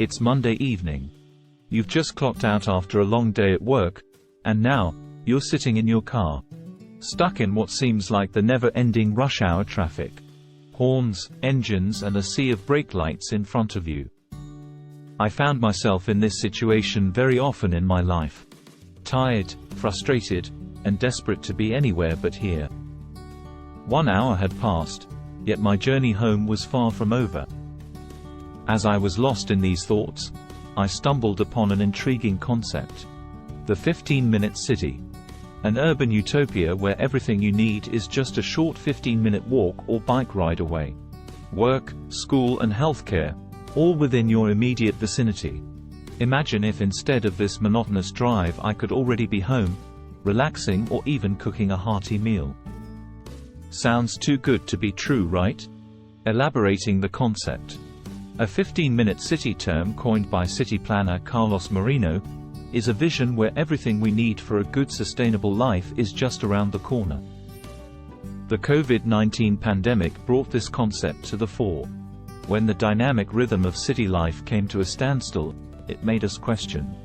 It's Monday evening. You've just clocked out after a long day at work, and now, you're sitting in your car, stuck in what seems like the never-ending rush hour traffic. Horns, engines and a sea of brake lights in front of you. I found myself in this situation very often in my life. Tired, frustrated, and desperate to be anywhere but here. 1 hour had passed, yet my journey home was far from over. As I was lost in these thoughts, I stumbled upon an intriguing concept. The 15-minute city. An urban utopia where everything you need is just a short 15-minute walk or bike ride away. Work, school and healthcare, all within your immediate vicinity. Imagine if instead of this monotonous drive I could already be home, relaxing or even cooking a hearty meal. Sounds too good to be true, right? Elaborating the concept. A 15-minute city term coined by city planner Carlos Moreno is a vision where everything we need for a good sustainable life is just around the corner. The COVID-19 pandemic brought this concept to the fore. When the dynamic rhythm of city life came to a standstill, it made us question.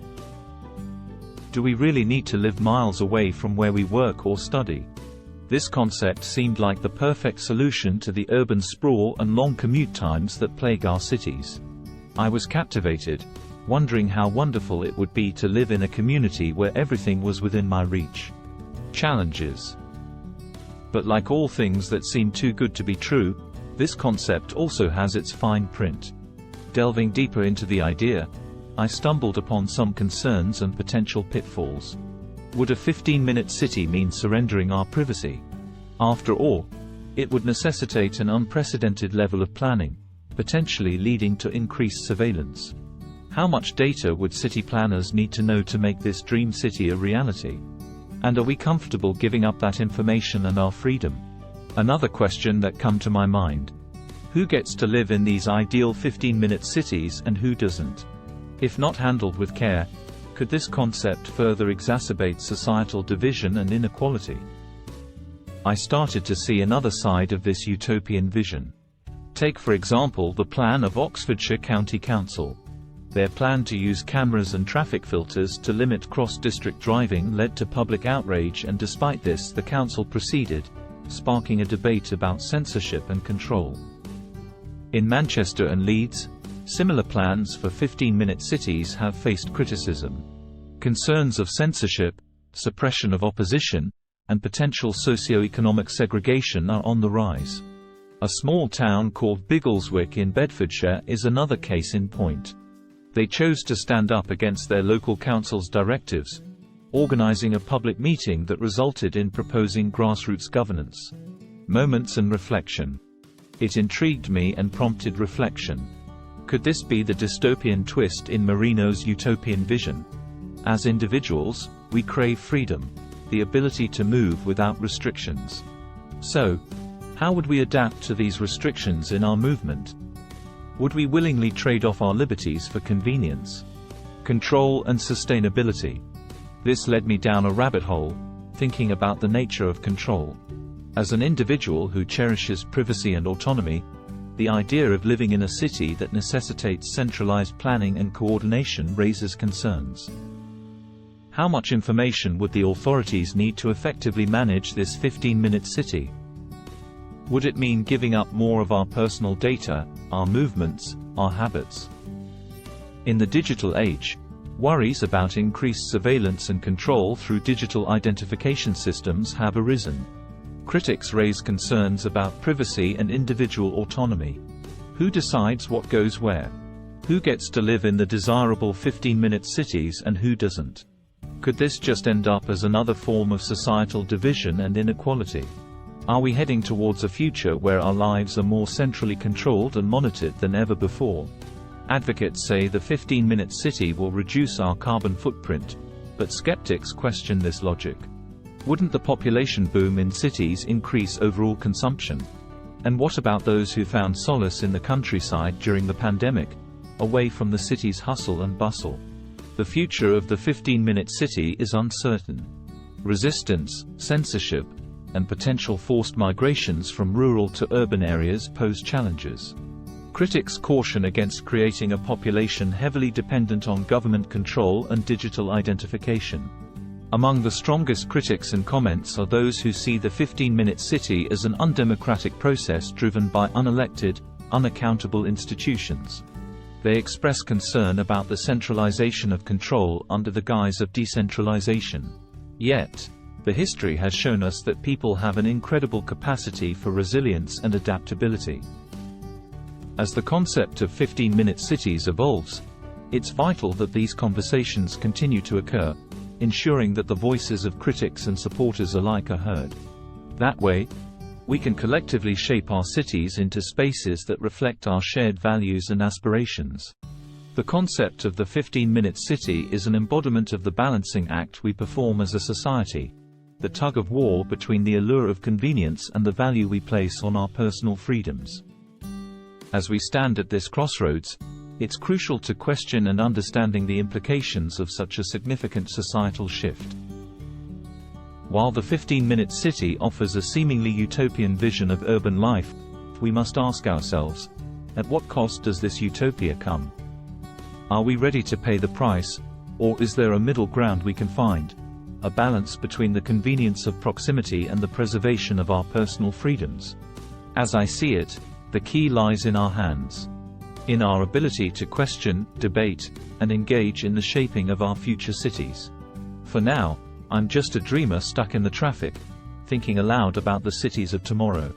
Do we really need to live miles away from where we work or study? This concept seemed like the perfect solution to the urban sprawl and long commute times that plague our cities. I was captivated, wondering how wonderful it would be to live in a community where everything was within my reach. Challenges. But like all things that seem too good to be true, this concept also has its fine print. Delving deeper into the idea, I stumbled upon some concerns and potential pitfalls. Would a 15-minute city mean surrendering our privacy? After all, it would necessitate an unprecedented level of planning, potentially leading to increased surveillance. How much data would city planners need to know to make this dream city a reality? And are we comfortable giving up that information and our freedom? Another question that come to my mind. Who gets to live in these ideal 15-minute cities and who doesn't? If not handled with care, could this concept further exacerbate societal division and inequality? I started to see another side of this utopian vision. Take for example the plan of Oxfordshire County Council. Their plan to use cameras and traffic filters to limit cross-district driving led to public outrage, and despite this the council proceeded, sparking a debate about censorship and control. In Manchester and Leeds, similar plans for 15-minute cities have faced criticism. Concerns of censorship, suppression of opposition, and potential socio-economic segregation are on the rise. A small town called Biggleswick in Bedfordshire is another case in point. They chose to stand up against their local council's directives, organizing a public meeting that resulted in proposing grassroots governance. Moments and reflection. It intrigued me and prompted reflection. Could this be the dystopian twist in Moreno's utopian vision? As individuals, we crave freedom, the ability to move without restrictions. So, how would we adapt to these restrictions in our movement? Would we willingly trade off our liberties for convenience, control and sustainability? This led me down a rabbit hole, thinking about the nature of control. As an individual who cherishes privacy and autonomy, the idea of living in a city that necessitates centralized planning and coordination raises concerns. How much information would the authorities need to effectively manage this 15-minute city? Would it mean giving up more of our personal data, our movements, our habits? In the digital age, worries about increased surveillance and control through digital identification systems have arisen. Critics raise concerns about privacy and individual autonomy. Who decides what goes where? Who gets to live in the desirable 15-minute cities and who doesn't? Could this just end up as another form of societal division and inequality? Are we heading towards a future where our lives are more centrally controlled and monitored than ever before? Advocates say the 15-minute city will reduce our carbon footprint, but skeptics question this logic. Wouldn't the population boom in cities increase overall consumption? And what about those who found solace in the countryside during the pandemic, away from the city's hustle and bustle? The future of the 15-minute city is uncertain. Resistance, censorship, and potential forced migrations from rural to urban areas pose challenges. Critics caution against creating a population heavily dependent on government control and digital identification. Among the strongest critics and comments are those who see the 15-minute city as an undemocratic process driven by unelected, unaccountable institutions. They express concern about the centralization of control under the guise of decentralization. Yet, the history has shown us that people have an incredible capacity for resilience and adaptability. As the concept of 15-minute cities evolves, it's vital that these conversations continue to occur, ensuring that the voices of critics and supporters alike are heard. That way, we can collectively shape our cities into spaces that reflect our shared values and aspirations. The concept of the 15-minute city is an embodiment of the balancing act we perform as a society, the tug-of-war between the allure of convenience and the value we place on our personal freedoms. As we stand at this crossroads, it's crucial to question and understanding the implications of such a significant societal shift. While the 15-minute city offers a seemingly utopian vision of urban life, we must ask ourselves, at what cost does this utopia come? Are we ready to pay the price, or is there a middle ground we can find, a balance between the convenience of proximity and the preservation of our personal freedoms? As I see it, the key lies in our hands. In our ability to question, debate, and engage in the shaping of our future cities. For now, I'm just a dreamer stuck in the traffic, thinking aloud about the cities of tomorrow.